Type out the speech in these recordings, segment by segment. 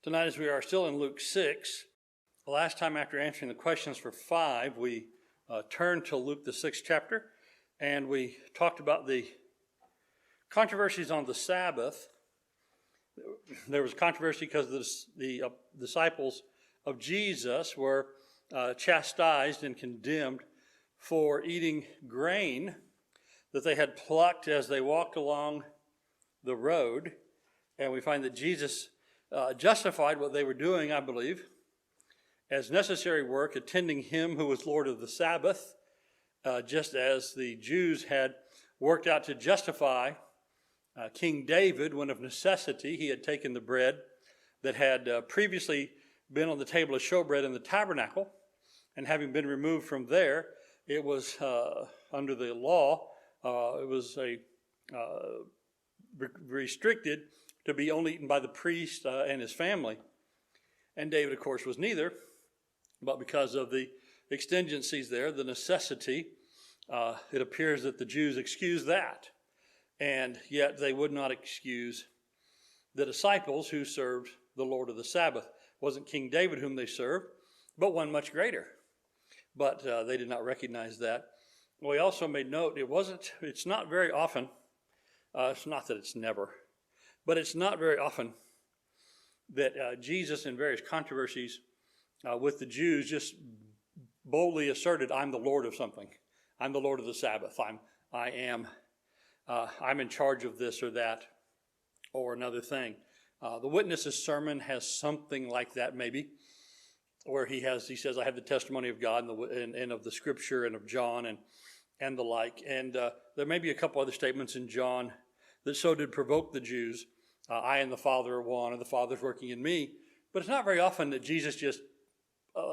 Tonight, as we are still in Luke 6, the last time after answering the questions for 5, we turned to Luke, the 6th chapter, and we talked about the controversies on the Sabbath. There was controversy because the disciples of Jesus were chastised and condemned for eating grain that they had plucked as they walked along the road. And we find that Jesus justified what they were doing, I believe, as necessary work, attending him who was Lord of the Sabbath, just as the Jews had worked out to justify King David when of necessity he had taken the bread that had previously been on the table of showbread in the tabernacle, and having been removed from there, it was under the law, it was restricted to be only eaten by the priest and his family. And David, of course, was neither, but because of the exigencies there, the necessity, it appears that the Jews excused that. And yet they would not excuse the disciples who served the Lord of the Sabbath. It wasn't King David whom they served, but one much greater. But they did not recognize that. We also made note, it's not very often, it's not that it's never, but it's not very often that Jesus in various controversies with the Jews just boldly asserted, I'm the Lord of something. I'm the Lord of the Sabbath. I'm in charge of this or that or another thing. The witness's sermon has something like that maybe, where he says, I have the testimony of God and of the Scripture and of John and the like. And there may be a couple other statements in John that so did provoke the Jews. I and the Father are one, or the Father's working in me. But it's not very often that Jesus just,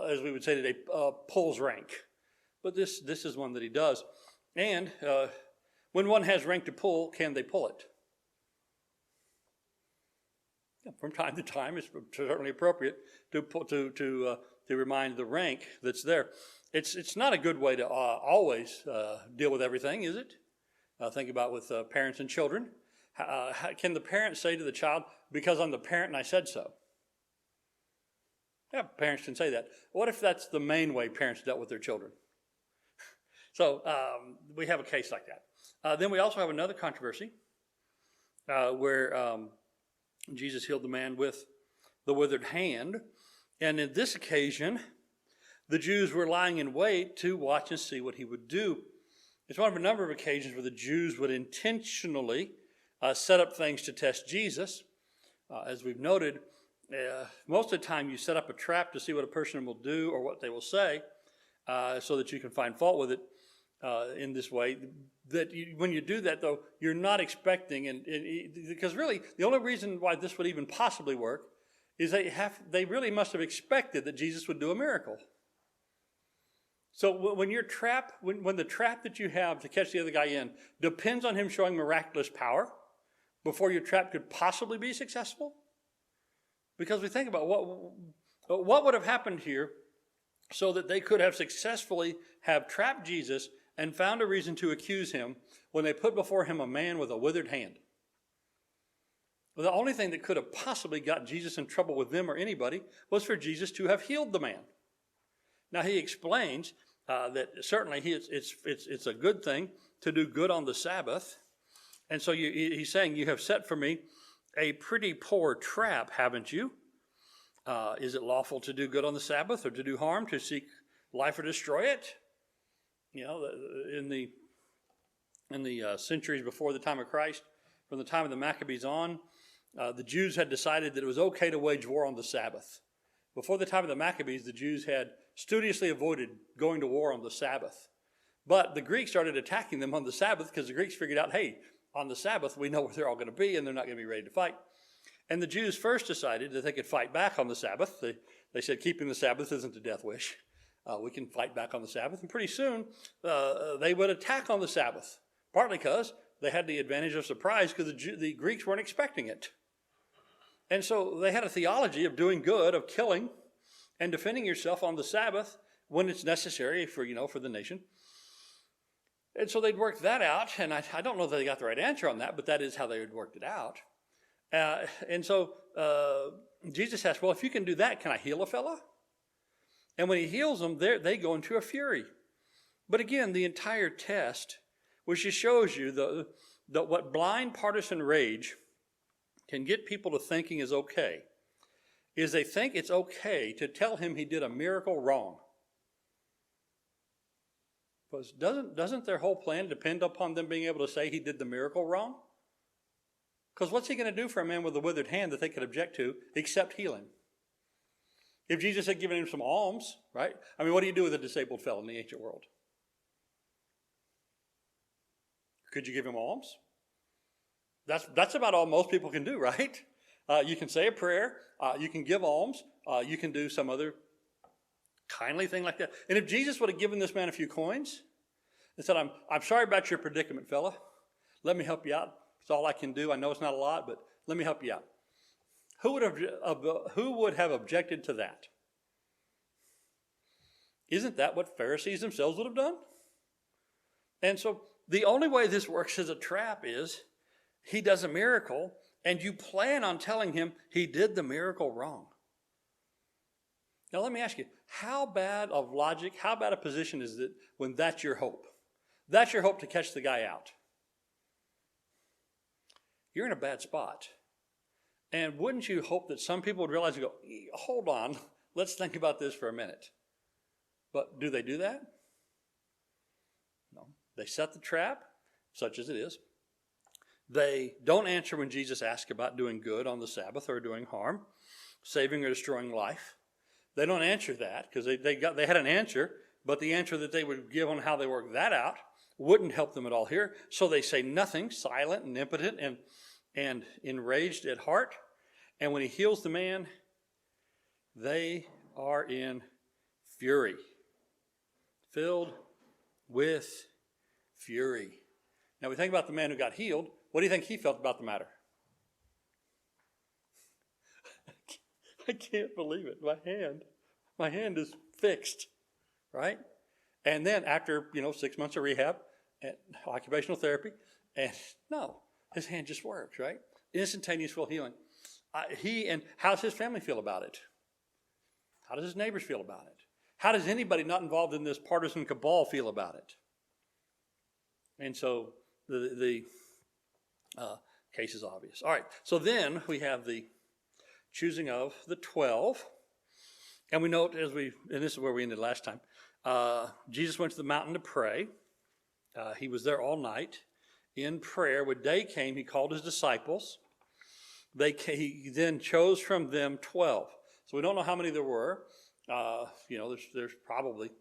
as we would say today, pulls rank. But this is one that he does. And when one has rank to pull, can they pull it? From time to time, it's certainly appropriate to remind the rank that's there. It's not a good way to always deal with everything, is it? Think about with parents and children. Can the parent say to the child, because I'm the parent and I said so? Yeah, parents can say that. What if that's the main way parents dealt with their children? So we have a case like that. Then we also have another controversy where Jesus healed the man with the withered hand. And in this occasion, the Jews were lying in wait to watch and see what he would do. It's one of a number of occasions where the Jews would intentionally set up things to test Jesus. As we've noted, most of the time you set up a trap to see what a person will do or what they will say so that you can find fault with it in this way. When you do that, though, you're not expecting, because really the only reason why this would even possibly work is they really must have expected that Jesus would do a miracle. So when the trap that you have to catch the other guy in depends on him showing miraculous power before your trap could possibly be successful, because we think about what would have happened here so that they could have successfully have trapped Jesus and found a reason to accuse him when they put before him a man with a withered hand. Well, the only thing that could have possibly got Jesus in trouble with them or anybody was for Jesus to have healed the man. Now he explains that certainly it's a good thing to do good on the Sabbath. And so he's saying, you have set for me a pretty poor trap, haven't you? Is it lawful to do good on the Sabbath or to do harm, to seek life or destroy it? You know, in the centuries before the time of Christ, from the time of the Maccabees on, the Jews had decided that it was okay to wage war on the Sabbath. Before the time of the Maccabees, the Jews had studiously avoided going to war on the Sabbath. But the Greeks started attacking them on the Sabbath because the Greeks figured out, hey, on the Sabbath, we know where they're all going to be and they're not going to be ready to fight. And the Jews first decided that they could fight back on the Sabbath. They said keeping the Sabbath isn't a death wish. We can fight back on the Sabbath. And pretty soon, they would attack on the Sabbath, partly because they had the advantage of surprise because the Greeks weren't expecting it. And so they had a theology of doing good, of killing and defending yourself on the Sabbath when it's necessary for the nation. And so they'd worked that out, and I don't know that they got the right answer on that, but that is how they had worked it out. And so Jesus asked, well, if you can do that, can I heal a fella? And when he heals them, they go into a fury. But again, the entire test, which just shows you what blind partisan rage can get people to thinking is okay, is they think it's okay to tell him he did a miracle wrong. Because doesn't their whole plan depend upon them being able to say he did the miracle wrong? Because what's he going to do for a man with a withered hand that they could object to except heal him? If Jesus had given him some alms, right? I mean, what do you do with a disabled fellow in the ancient world? Could you give him alms? That's about all most people can do, right? You can say a prayer. You can give alms. You can do some other kindly thing like that. And if Jesus would have given this man a few coins and said, I'm sorry about your predicament, fella. Let me help you out. It's all I can do. I know it's not a lot, but let me help you out. Who would have objected to that? Isn't that what Pharisees themselves would have done? And so the only way this works as a trap is he does a miracle and you plan on telling him he did the miracle wrong. Now let me ask you, how bad of logic, how bad a position is it when that's your hope? That's your hope to catch the guy out. You're in a bad spot. And wouldn't you hope that some people would realize and go, hold on, let's think about this for a minute. But do they do that? No. They set the trap, such as it is. They don't answer when Jesus asks about doing good on the Sabbath or doing harm, saving or destroying life. They don't answer that because they had an answer, but the answer that they would give on how they work that out wouldn't help them at all here. So they say nothing, silent and impotent and enraged at heart. And when he heals the man, they are in fury, filled with fury. Now we think about the man who got healed. What do you think he felt about the matter? I can't believe it. My hand is fixed, right? And then after, 6 months of rehab and occupational therapy, and no, his hand just works, right? Instantaneous full healing. And how does his family feel about it? How does his neighbors feel about it? How does anybody not involved in this partisan cabal feel about it? And so the case is obvious. All right, so then we have the choosing of the 12. And we note and this is where we ended last time, Jesus went to the mountain to pray. He was there all night in prayer. When day came, he called his disciples. He then chose from them 12. So we don't know how many there were. There's probably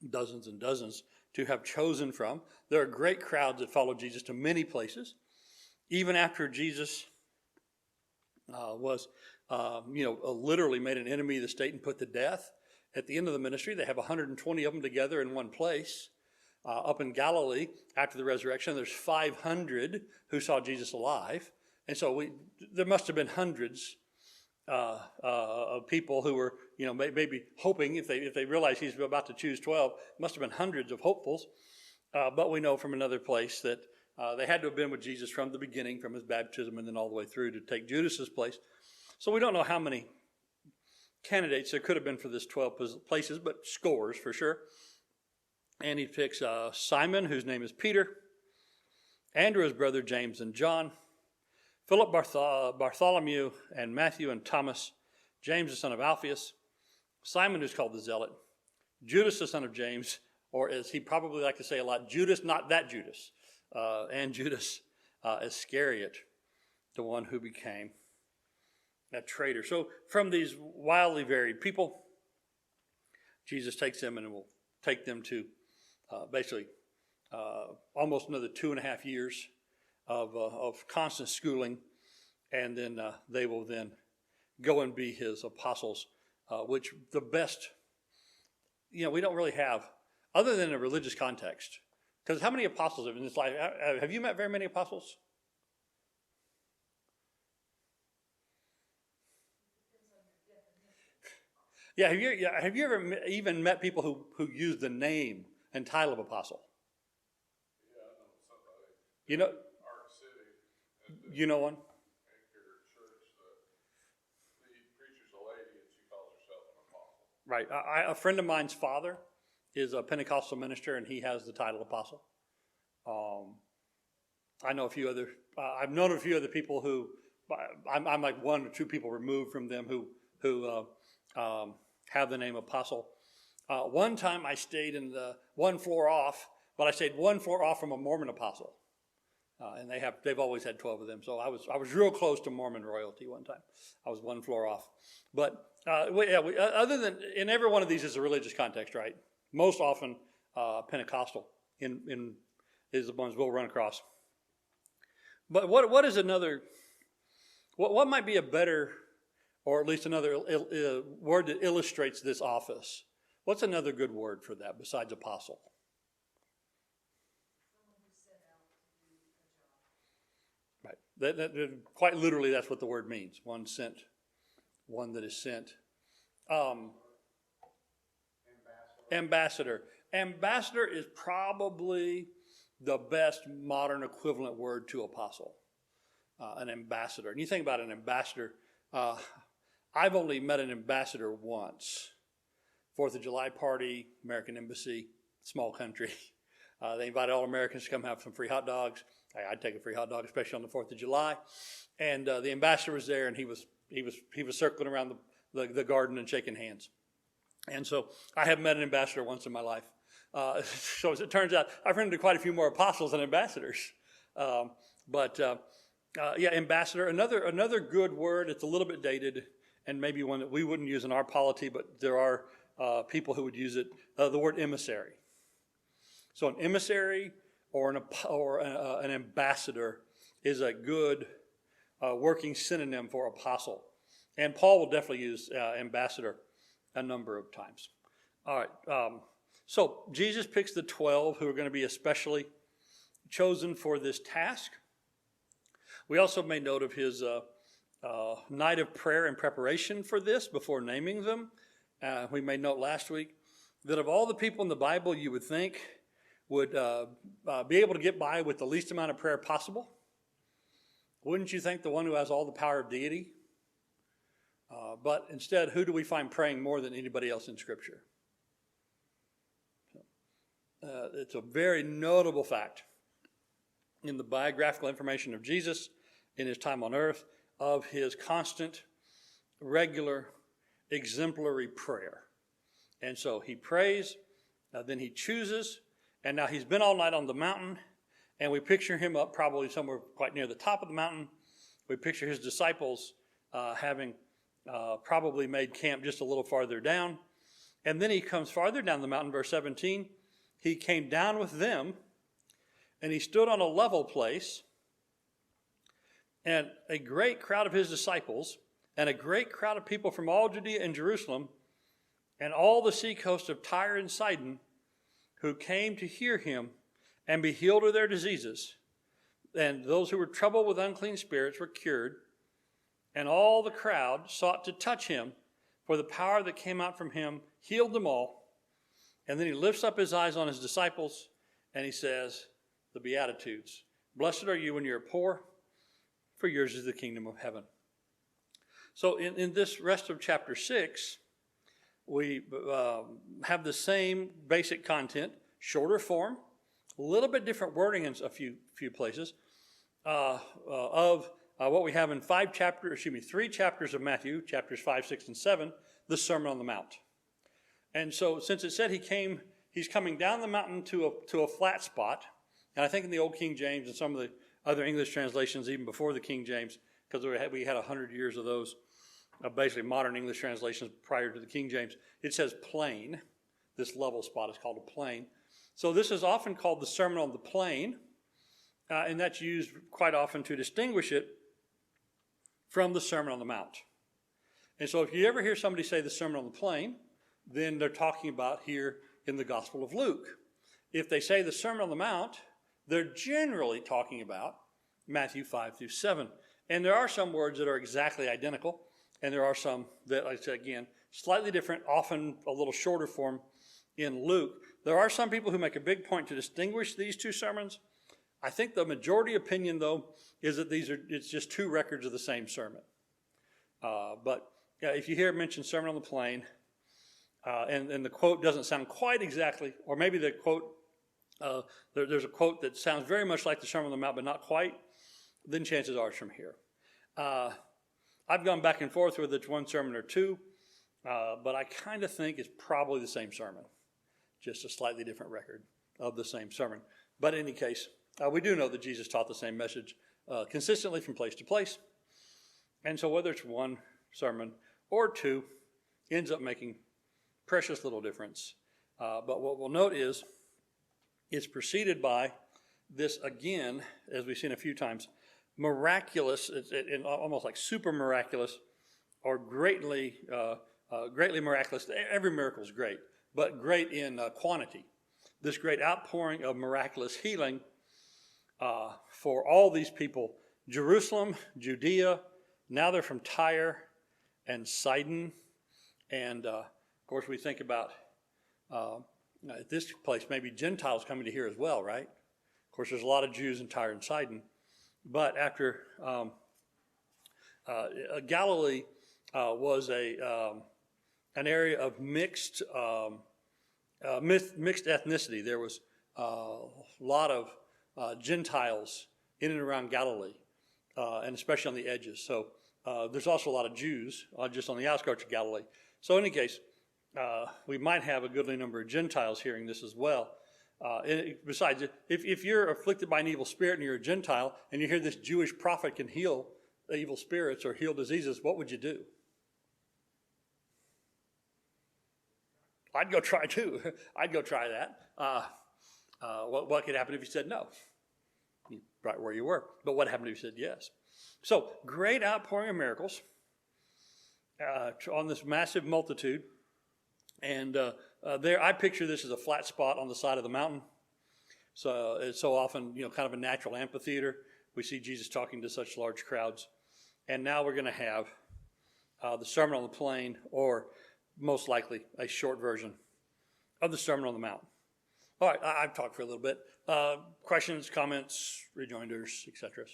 dozens and dozens to have chosen from. There are great crowds that followed Jesus to many places. Even after Jesus was literally made an enemy of the state and put to death, at the end of the ministry, they have 120 of them together in one place. Up in Galilee, after the resurrection, there's 500 who saw Jesus alive. And so there must have been hundreds of people who were, maybe hoping if they realized he's about to choose 12, must have been hundreds of hopefuls. But we know from another place that they had to have been with Jesus from the beginning, from his baptism, and then all the way through to take Judas's place. So we don't know how many candidates there could have been for this 12 places, but scores for sure. And he picks Simon, whose name is Peter, Andrew, his brother, James and John, Philip, Bartholomew, and Matthew and Thomas, James, the son of Alphaeus, Simon, who's called the Zealot, Judas, the son of James, or as he probably liked to say a lot, Judas, not that Judas, and Judas Iscariot, the one who became a traitor. So from these wildly varied people, Jesus takes them and will take them to basically almost another 2.5 years of constant schooling, and then they will then go and be his apostles, which the best, we don't really have, other than a religious context. Because how many apostles have in this life? Have you met very many apostles? Yeah, have you ever even met people who use the name and title of apostle? Yeah, I know somebody. Ark City. You know one? Anchor Church Right. A friend of mine's father is a Pentecostal minister, and he has the title apostle. I know a few other. I've known a few other people who. I'm like one or two people removed from them who have the name apostle. One time I stayed in the one floor off, but I stayed one floor off from a Mormon apostle, and they've always had 12 of them. So I was real close to Mormon royalty one time. I was one floor off, but other than in every one of these is a religious context, right? Most often Pentecostal in is the ones we'll run across. But what is another? What might be a better, or at least another word that illustrates this office? What's another good word for that besides apostle? Right. That quite literally, that's what the word means. One sent, one that is sent. Ambassador. Ambassador is probably the best modern equivalent word to apostle. An ambassador. And you think about an ambassador, I've only met an ambassador once. 4th of July party, American Embassy, small country. They invited all Americans to come have some free hot dogs. I'd take a free hot dog, especially on the 4th of July. And the ambassador was there, and he was circling around the garden and shaking hands. And so I have met an ambassador once in my life. So as it turns out, I've run into quite a few more apostles than ambassadors. Ambassador. Another good word. It's a little bit dated, and maybe one that we wouldn't use in our polity, but there are people who would use it. The word emissary. So an emissary or an ambassador is a good working synonym for apostle, and Paul will definitely use ambassador a number of times. All right. So Jesus picks the 12 who are going to be especially chosen for this task. We also made note of his night of prayer in preparation for this before naming them. We made note last week that of all the people in the Bible you would think would be able to get by with the least amount of prayer possible, wouldn't you think the one who has all the power of deity? But instead, who do we find praying more than anybody else in Scripture? It's a very notable fact in the biographical information of Jesus in his time on earth of his constant, regular, exemplary prayer. And so he prays, then he chooses, and now he's been all night on the mountain, and we picture him up probably somewhere quite near the top of the mountain. We picture his disciples having probably made camp just a little farther down. And then he comes farther down the mountain, verse 17. He came down with them, and he stood on a level place, and a great crowd of his disciples and a great crowd of people from all Judea and Jerusalem and all the seacoast of Tyre and Sidon who came to hear him and be healed of their diseases. And those who were troubled with unclean spirits were cured, and all the crowd sought to touch him, for the power that came out from him healed them all. And then he lifts up his eyes on his disciples, and he says, the Beatitudes. Blessed are you when you're poor, for yours is the kingdom of heaven. So in this rest of chapter 6, we have the same basic content, shorter form, a little bit different wording in a few places, of what we have in 3 chapters of Matthew, chapters 5, 6, and 7, the Sermon on the Mount. And so since it said he's coming down the mountain to a flat spot, and I think in the Old King James and some of the other English translations, even before the King James, because we had 100 years of those, basically modern English translations prior to the King James, it says plain. This level spot is called a plain. So this is often called the Sermon on the Plain, and that's used quite often to distinguish it from the Sermon on the Mount. And so if you ever hear somebody say the Sermon on the Plain, then they're talking about here in the Gospel of Luke. If they say the Sermon on the Mount, they're generally talking about Matthew 5 through 7. And there are some words that are exactly identical, and there are some that, like I said again, slightly different, often a little shorter form in Luke. There are some people who make a big point to distinguish these two sermons. I think the majority opinion, though, is that it's just two records of the same sermon. But if you hear it mentioned Sermon on the Plain, And the quote doesn't sound quite exactly, or maybe the quote, there's a quote that sounds very much like the Sermon on the Mount, but not quite, then chances are it's from here. I've gone back and forth whether it's one sermon or two, but I kind of think it's probably the same sermon, just a slightly different record of the same sermon. But in any case, we do know that Jesus taught the same message consistently from place to place. And so whether it's one sermon or two, ends up making precious little difference. But what we'll note is it's preceded by this, again, as we've seen a few times, miraculous, almost like super miraculous, or greatly miraculous. Every miracle is great, but great in quantity. This great outpouring of miraculous healing for all these people. Jerusalem, Judea, now they're from Tyre and Sidon. And, of course, we think about, at this place, maybe Gentiles coming to here as well, right? Of course, there's a lot of Jews in Tyre and Sidon. But after Galilee was an area of mixed ethnicity. There was a lot of Gentiles in and around Galilee, and especially on the edges. So there's also a lot of Jews just on the outskirts of Galilee. So in any case, we might have a goodly number of Gentiles hearing this as well. Besides, if you're afflicted by an evil spirit and you're a Gentile and you hear this Jewish prophet can heal evil spirits or heal diseases, what would you do? I'd go try too. I'd go try that. What could happen if you said no? Right where you were. But what happened if you said yes? So, great outpouring of miracles on this massive multitude. And there, I picture this as a flat spot on the side of the mountain. So it's so often, kind of a natural amphitheater. We see Jesus talking to such large crowds. And now we're going to have the Sermon on the Plain, or most likely a short version of the Sermon on the Mount. All right, I've talked for a little bit. Questions, comments, rejoinders, etc.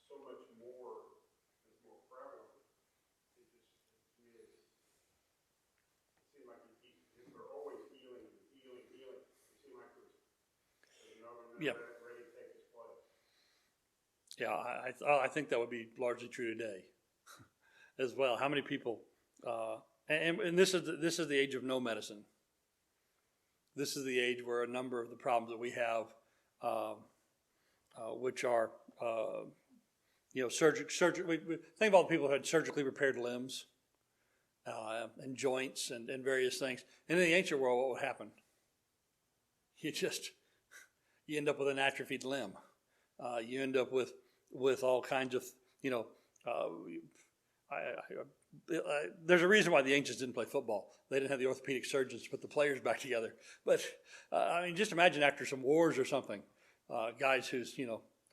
So much more, it's more prevalent. It just, to me, it seemed like they're always healing. It seemed like there's another ready to take its place. Yeah, I think that would be largely true today as well. How many people, and this is the age of no medicine. This is the age where a number of the problems that we have, which are, surgery. Think of all the people who had surgically repaired limbs and joints and various things. And in the ancient world, what would happen? You end up with an atrophied limb. You end up with all kinds of, there's a reason why the ancients didn't play football. They didn't have the orthopedic surgeons to put the players back together. But, just imagine after some wars or something, guys whose,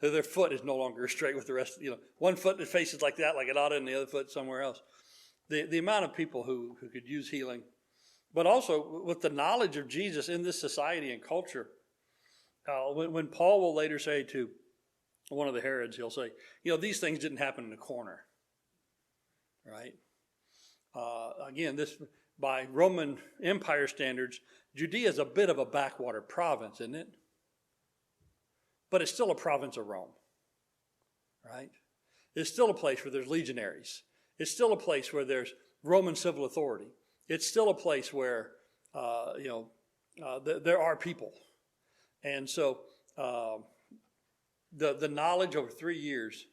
their foot is no longer straight with the rest, one foot that faces like that, like it ought to, and the other foot somewhere else. The amount of people who could use healing, but also with the knowledge of Jesus in this society and culture. When Paul will later say to one of the Herods, he'll say, these things didn't happen in a corner, right? Again, this, by Roman Empire standards, Judea is a bit of a backwater province, isn't it? But it's still a province of Rome, right? It's still a place where there's legionaries. It's still a place where there's Roman civil authority. It's still a place where, there are people. And so the knowledge over 3 years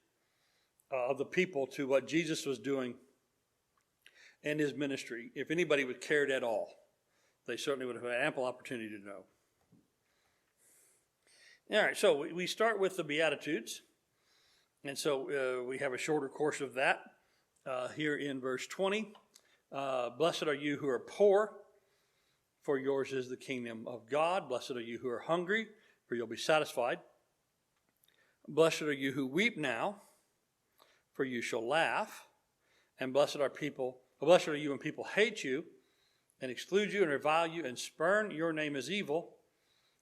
of the people to what Jesus was doing and his ministry, if anybody would cared at all, they certainly would have had ample opportunity to know. All right, so we start with the Beatitudes. And so we have a shorter course of that here in verse 20. Blessed are you who are poor, for yours is the kingdom of God. Blessed are you who are hungry, for you'll be satisfied. Blessed are you who weep now, for you shall laugh. And blessed are you when people hate you and exclude you and revile you and spurn your name as evil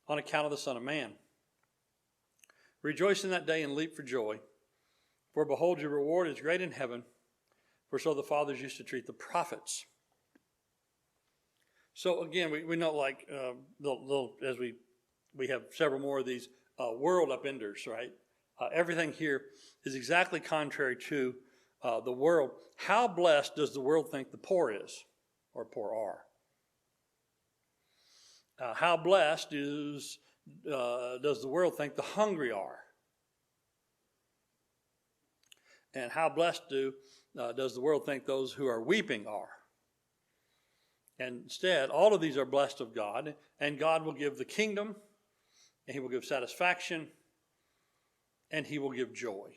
on account of the Son of Man. Rejoice in that day and leap for joy, for behold, your reward is great in heaven, for so the fathers used to treat the prophets. So again, we know, like as we have several more of these world upenders, right? Everything here is exactly contrary to the world. How blessed does the world think the poor is, or poor are? How blessed does the world think the hungry are? And how blessed does the world think those who are weeping are? And instead, all of these are blessed of God, and God will give the kingdom, and he will give satisfaction, and he will give joy.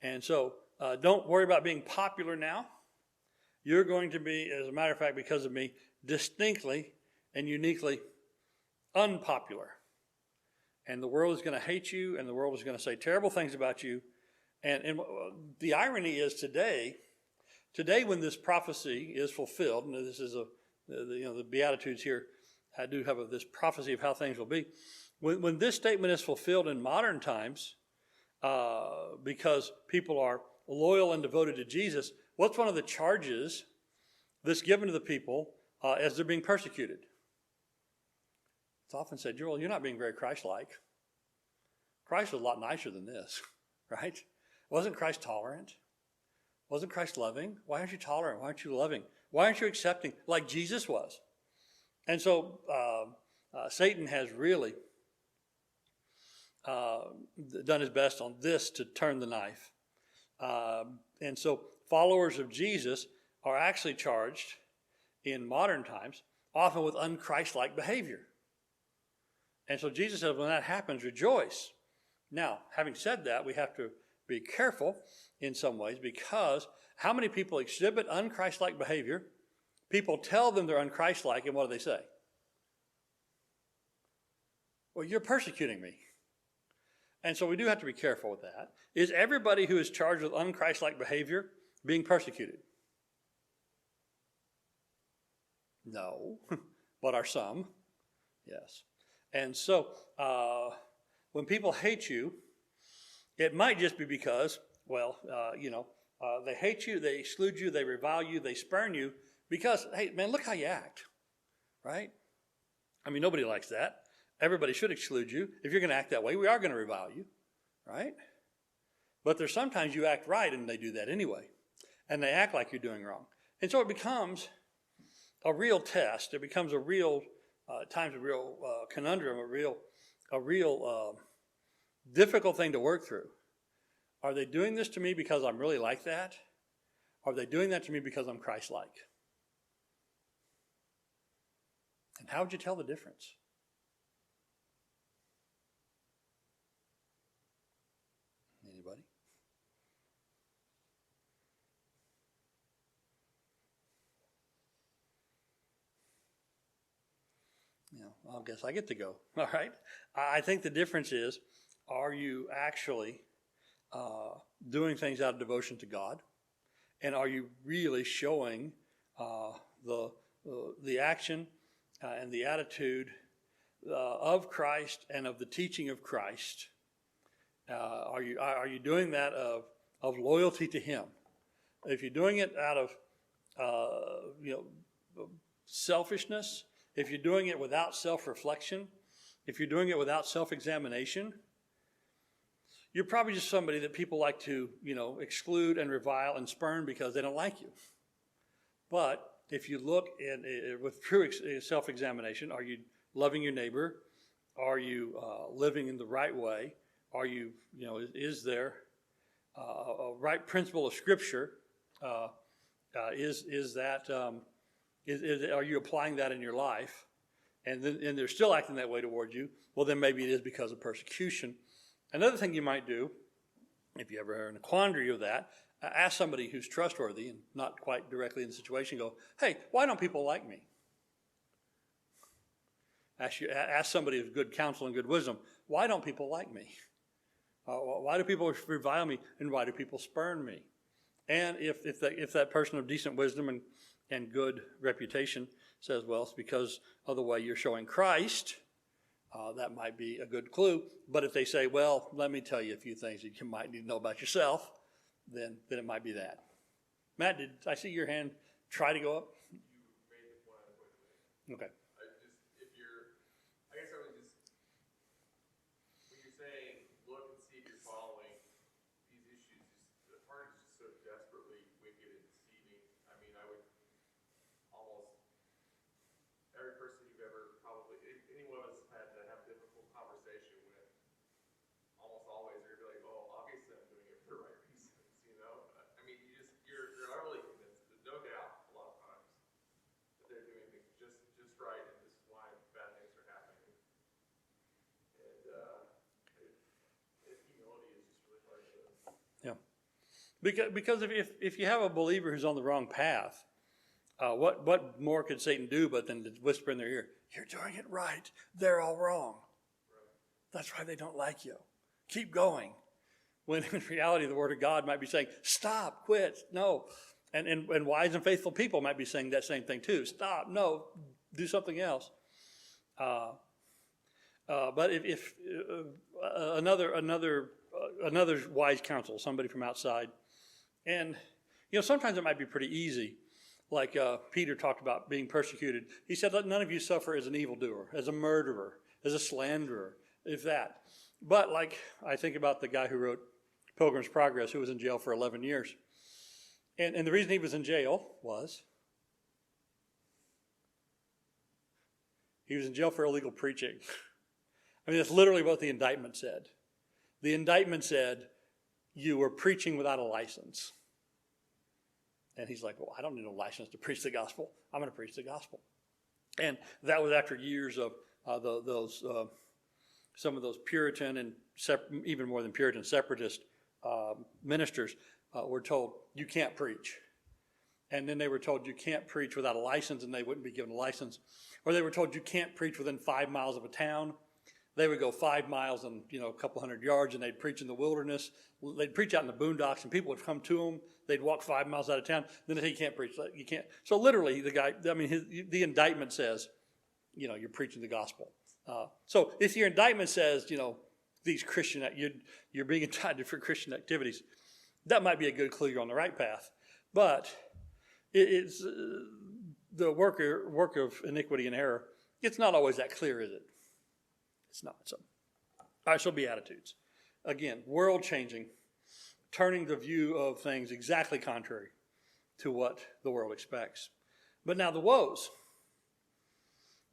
And so don't worry about being popular now. You're going to be, as a matter of fact, because of me, distinctly and uniquely unpopular. And the world is going to hate you, and the world is going to say terrible things about you. And the irony is today when this prophecy is fulfilled, and this is the Beatitudes here, I do have this prophecy of how things will be. When this statement is fulfilled in modern times, because people are loyal and devoted to Jesus, what's one of the charges that's given to the people as they're being persecuted? It's often said, Joel, you're not being very Christ-like. Christ was a lot nicer than this, right? Wasn't Christ tolerant? Wasn't Christ loving? Why aren't you tolerant? Why aren't you loving? Why aren't you accepting like Jesus was? And so Satan has really done his best on this to turn the knife. And so followers of Jesus are actually charged in modern times, often with un-Christ-like behavior. And so Jesus says, when that happens, rejoice. Now, having said that, we have to be careful in some ways, because how many people exhibit un-Christ-like behavior? People tell them they're un-Christ-like, and what do they say? Well, you're persecuting me. And so we do have to be careful with that. Is everybody who is charged with un-Christ-like behavior being persecuted? No, but are some? Yes. And so when people hate you, it might just be because, they hate you, they exclude you, they revile you, they spurn you because, hey, man, look how you act, right? I mean, nobody likes that. Everybody should exclude you. If you're going to act that way, we are going to revile you, right? But there's sometimes you act right and they do that anyway. And they act like you're doing wrong. And so it becomes a real test. It becomes a real, times a real conundrum, a real difficult thing to work through. Are they doing this to me because I'm really like that? Or are they doing that to me because I'm Christ-like? And how would you tell the difference? Anybody? I guess I get to go. All right. I think the difference is, are you actually doing things out of devotion to God? And are you really showing the action and the attitude of Christ and of the teaching of Christ? Are you doing that of loyalty to Him? If you're doing it out of selfishness, if you're doing it without self-reflection, if you're doing it without self-examination, you're probably just somebody that people like to, exclude and revile and spurn because they don't like you. But if you look with true self-examination, are you loving your neighbor? Are you living in the right way? Are you, is there a right principle of Scripture? Are you applying that in your life? And they're still acting that way toward you. Well, then maybe it is because of persecution. Another thing you might do, if you ever are in a quandary of that, ask somebody who's trustworthy and not quite directly in the situation, go, hey, why don't people like me? Ask somebody of good counsel and good wisdom, why don't people like me? Why do people revile me, and why do people spurn me? And if that person of decent wisdom and good reputation says, well, it's because of the way you're showing Christ, that might be a good clue. But if they say, well, let me tell you a few things that you might need to know about yourself, then it might be that. Matt, did I see your hand try to go up? You made the point I was going to make. Okay. I guess I would just, when you're saying, look and see if you're following these issues, the heart is just so desperately wicked and deceiving. I mean, I would almost, every person you've ever probably, any one of us had to have difficult conversation with, almost always, they're gonna be like, oh, obviously I'm doing it for the right reasons, you know? I mean, you're utterly convinced, there's no doubt a lot of times that they're doing things just right, and this is why bad things are happening. And humility is just really hard to. Yeah. Because if you have a believer who's on the wrong path, what more could Satan do but than to whisper in their ear, you're doing it right, they're all wrong. Right. That's why they don't like you. Keep going. When in reality the Word of God might be saying, stop, quit, no. And wise and faithful people might be saying that same thing too. Stop, no, do something else. But if another wise counsel, somebody from outside, and sometimes it might be pretty easy. Like Peter talked about being persecuted. He said, let none of you suffer as an evildoer, as a murderer, as a slanderer, if that. But like I think about the guy who wrote Pilgrim's Progress, who was in jail for 11 years. And the reason he was in jail was he was in jail for illegal preaching. I mean, that's literally what the indictment said. The indictment said, you were preaching without a license. And he's like, well, I don't need a license to preach the gospel. I'm going to preach the gospel. And that was after years of some of those Puritan and even more than Puritan separatist ministers were told, you can't preach. And then they were told you can't preach without a license, and they wouldn't be given a license. Or they were told you can't preach within 5 miles of a town. They would go 5 miles and a couple hundred yards, and they'd preach in the wilderness. They'd preach out in the boondocks, and people would come to them. They'd walk 5 miles out of town. Then they say you can't preach. You can't. So literally, the guy. I mean, the indictment says, you're preaching the gospel. So if your indictment says, these Christian, you're being indicted for Christian activities, that might be a good clue you're on the right path. But it's the work of iniquity and error. It's not always that clear, is it? It's not. So, all right. So Beatitudes, again, world changing, turning the view of things exactly contrary to what the world expects. But now the woes.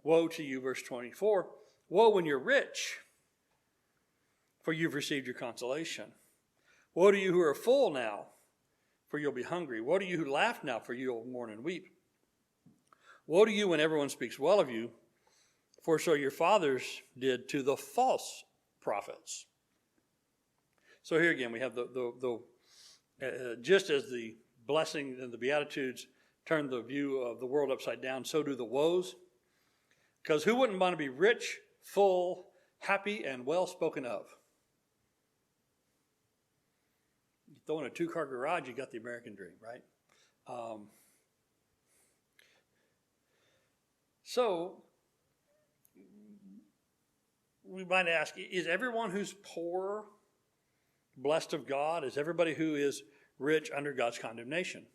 Woe to you, verse 24. Woe when you're rich, for you've received your consolation. Woe to you who are full now, for you'll be hungry. Woe to you who laugh now, for you'll mourn and weep. Woe to you when everyone speaks well of you, for so your fathers did to the false prophets. So here again, we have just as the blessing and the Beatitudes turn the view of the world upside down, so do the woes. Because who wouldn't want to be rich, full, happy, and well spoken of? You throw in a 2-car garage, you got the American dream, right? So we might ask, is everyone who's poor blessed of God? Is everybody who is rich under God's condemnation?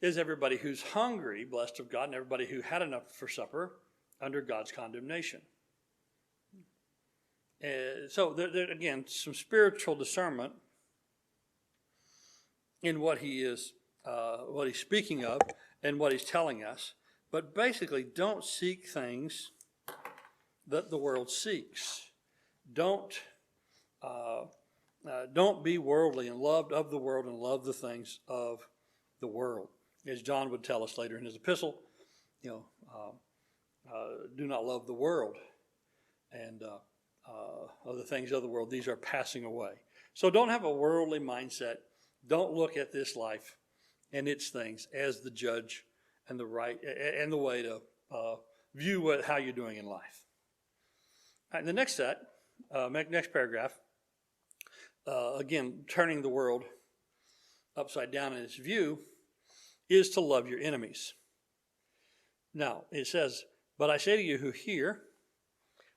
Is everybody who's hungry blessed of God, and everybody who had enough for supper under God's condemnation? So there again, some spiritual discernment in what he's speaking of and what he's telling us. But basically, don't seek things that the world seeks. Don't be worldly and loved of the world and love the things of the world. As John would tell us later in his epistle, do not love the world and of the things of the world. These are passing away. So don't have a worldly mindset. Don't look at this life and its things as the judge and the right and the way to view how you're doing in life. All right, the next next paragraph, again, turning the world upside down in its view, is to love your enemies. Now, it says, but I say to you who hear,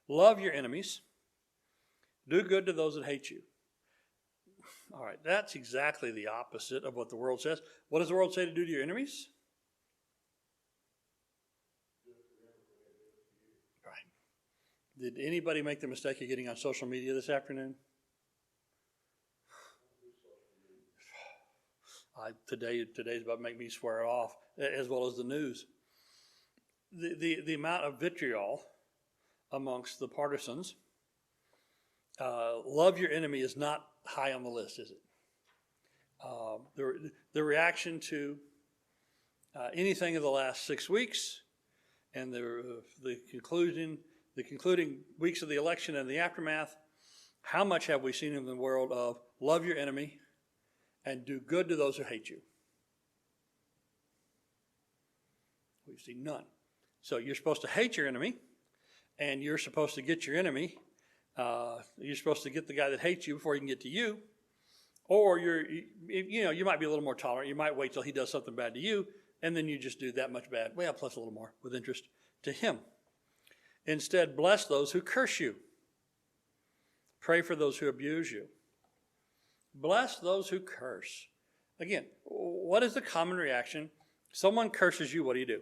love your enemies, do good to those that hate you. All right, that's exactly the opposite of what the world says. What does the world say to do to your enemies? Right. Did anybody make the mistake of getting on social media this afternoon? Today's about to make me swear it off, as well as the news. The amount of vitriol amongst the partisans, love your enemy is not high on the list, is it? The reaction to anything of the last 6 weeks and the concluding weeks of the election and the aftermath, how much have we seen in the world of love your enemy and do good to those who hate you? We've seen none. So you're supposed to hate your enemy, and you're supposed to get your enemy. You're supposed to get the guy that hates you before he can get to you. Or you might be a little more tolerant. You might wait till he does something bad to you, and then you just do that much bad, well, plus a little more with interest to him. Instead, bless those who curse you. Pray for those who abuse you. Bless those who curse. Again, what is the common reaction? Someone curses you, what do?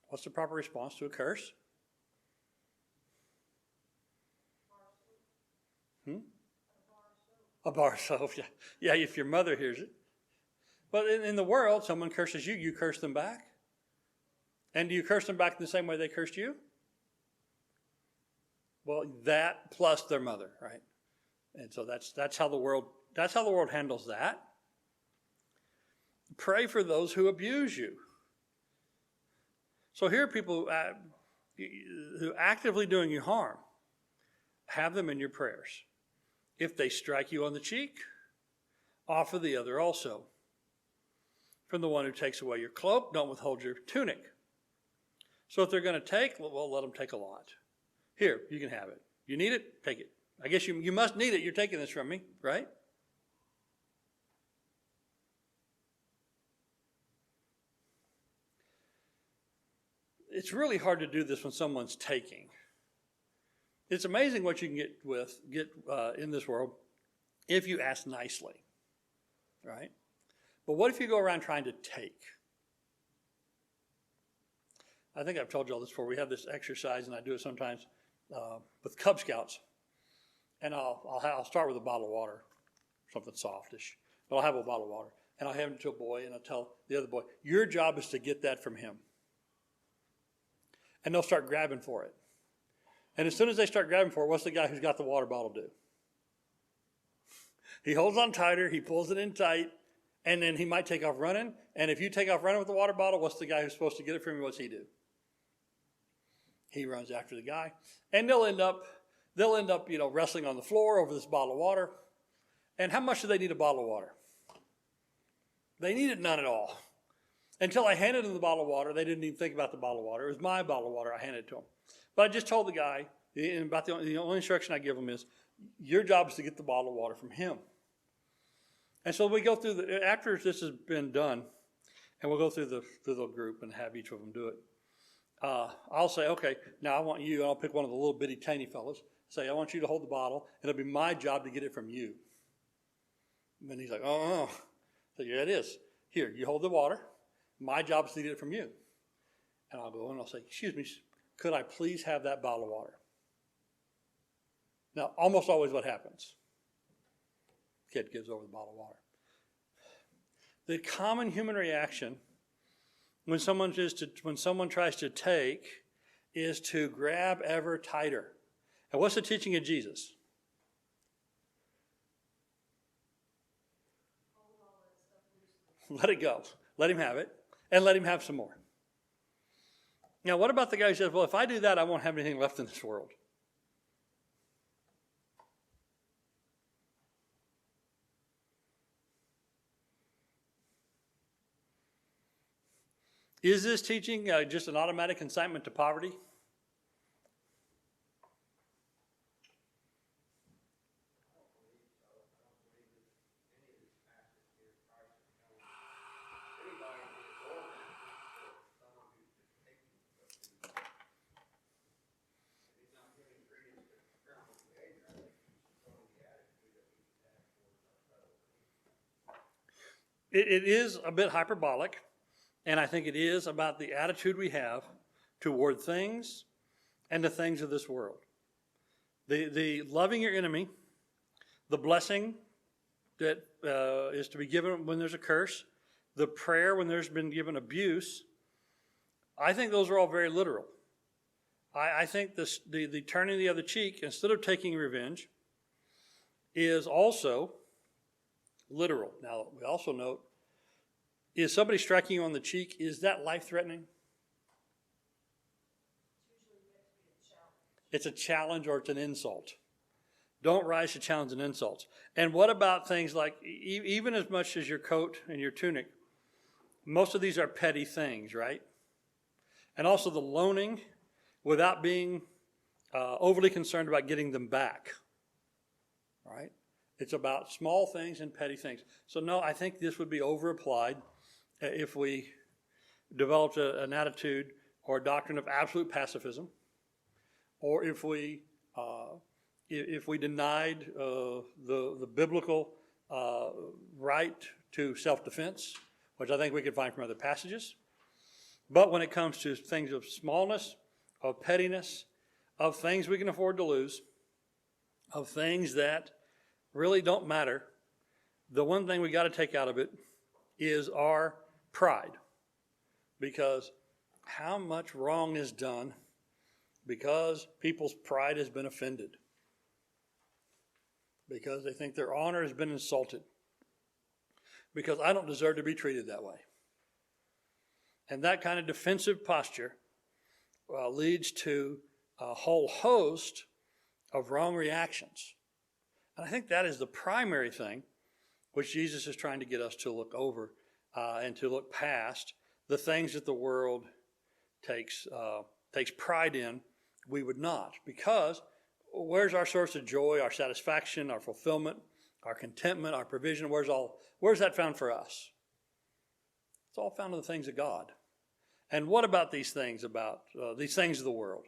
What's the proper response to a curse? A bar of soap. Yeah, if your mother hears it. But in the world, someone curses you, you curse them back. And do you curse them back in the same way they cursed you? Well, that plus their mother, right? And so that's how the world handles that. Pray for those who abuse you. So here are people who are actively doing you harm. Have them in your prayers. If they strike you on the cheek, offer the other also. From the one who takes away your cloak, don't withhold your tunic. So if they're going to take, well, let them take a lot. Here, you can have it. You need it? Take it. I guess you must need it. You're taking this from me, right? It's really hard to do this when someone's taking. It's amazing what you can get in this world if you ask nicely, right? But what if you go around trying to take? I think I've told you all this before. We have this exercise, and I do it sometimes with Cub Scouts. And I'll start with a bottle of water, something softish. But I'll have a bottle of water, and I'll hand it to a boy, and I'll tell the other boy, your job is to get that from him. And they'll start grabbing for it. And as soon as they start grabbing for it, what's the guy who's got the water bottle do? He holds on tighter, he pulls it in tight, and then he might take off running. And if you take off running with the water bottle, what's the guy who's supposed to get it from you? What's he do? He runs after the guy. And they'll end up, wrestling on the floor over this bottle of water. And how much do they need a bottle of water? They needed none at all. Until I handed them the bottle of water, they didn't even think about the bottle of water. It was my bottle of water. I handed it to them. But I just told the guy, about the only instruction I give him is, your job is to get the bottle of water from him. And so we go through, after this has been done, and we'll go through the group and have each of them do it. I'll say, okay, now I want you, and I'll pick one of the little bitty tiny fellas, say, I want you to hold the bottle, and it'll be my job to get it from you. And then he's like, oh. So yeah, it is. Here, you hold the water. My job is to get it from you. And I'll go and I'll say, excuse me, could I please have that bottle of water? Now, almost always what happens? Kid gives over the bottle of water. The common human reaction when someone tries to take is to grab ever tighter. And what's the teaching of Jesus? Let it go. Let him have it. And let him have some more. Now, what about the guy who says, well, if I do that, I won't have anything left in this world? Is this teaching just an automatic incitement to poverty? It is a bit hyperbolic, and I think it is about the attitude we have toward things and the things of this world. The loving your enemy, the blessing that is to be given when there's a curse, the prayer when there's been given abuse, I think those are all very literal. I think the turning the other cheek instead of taking revenge is also literal. Now, we also note, is somebody striking you on the cheek, is that life-threatening? It's a challenge or it's an insult. Don't rise to challenge and insults. And what about things like, even as much as your coat and your tunic, most of these are petty things, right? And also the loaning without being overly concerned about getting them back, right? It's about small things and petty things. So no, I think this would be over-applied if we developed an attitude or a doctrine of absolute pacifism, or if we denied the biblical right to self-defense, which I think we could find from other passages. But when it comes to things of smallness, of pettiness, of things we can afford to lose, of things that really don't matter, the one thing we got to take out of it is our pride. Because how much wrong is done because people's pride has been offended, because they think their honor has been insulted, because I don't deserve to be treated that way. And that kind of defensive posture leads to a whole host of wrong reactions. And I think that is the primary thing which Jesus is trying to get us to look over and to look past the things that the world takes pride in. We would not, because where's our source of joy, our satisfaction, our fulfillment, our contentment, our provision? Where's that found for us? It's all found in the things of God. And what about these things of the world?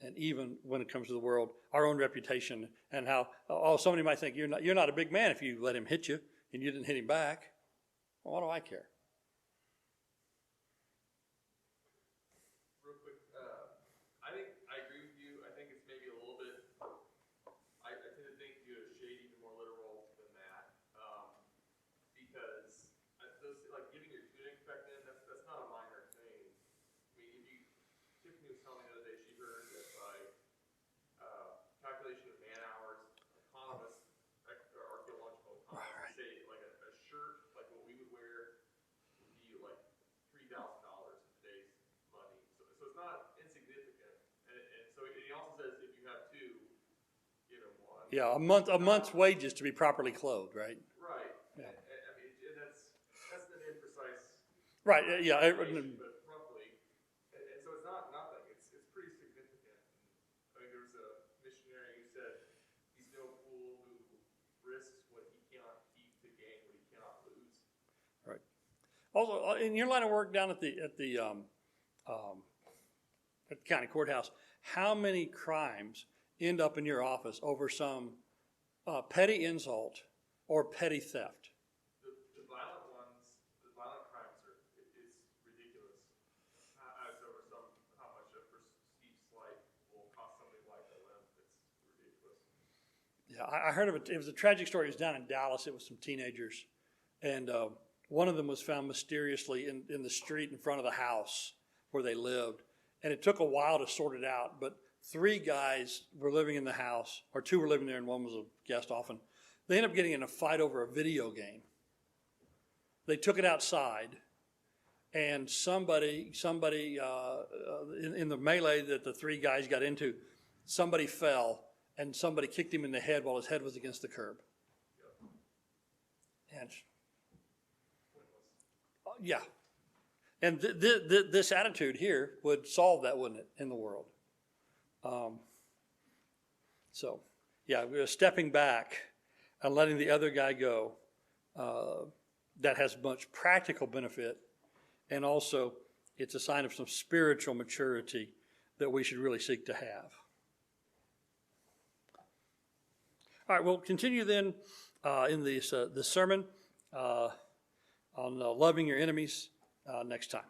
And even when it comes to the world, our own reputation, and how somebody might think you're not a big man if you let him hit you and you didn't hit him back. Well, what do I care? Real quick, I think I agree with you. I think it's maybe a little bit. I tend to think you a shade even more literal than that, because those, like giving your tunic back then, that's not a minor thing. I mean, Tiffany was telling me the other day she heard that by calculation of man hours, economists, archaeological economists say like a shirt like what we would wear would be like $3,000 in today's money. So it's not insignificant. And so he also says if you have two, give him one. Yeah, a month's wages to be properly clothed, right? Right. Yeah. I mean, and that's an imprecise. Right. Yeah. But roughly, and so it's not nothing. It's pretty significant. I mean, there was a missionary who said he's no fool who risks what he cannot keep to gain what he cannot lose. Right. Also, in your line of work down at the county courthouse, how many crimes end up in your office over some petty insult or petty theft? The violent ones, the violent crimes is ridiculous. As over how much a perceived slight will cost somebody like a limb. It's ridiculous. Yeah, I heard of it. It was a tragic story. It was down in Dallas. It was some teenagers, and one of them was found mysteriously in the street in front of the house where they lived. And it took a while to sort it out, but 3 guys were living in the house, or 2 were living there, and 1 was a guest often. They ended up getting in a fight over a video game. They took it outside, and somebody in the melee that the 3 guys got into, somebody fell, and somebody kicked him in the head while his head was against the curb. And yeah, And this attitude here would solve that, wouldn't it, in the world? So, yeah, we're stepping back and letting the other guy go. That has much practical benefit, and also it's a sign of some spiritual maturity that we should really seek to have. All right, we'll continue then in this sermon on loving your enemies next time.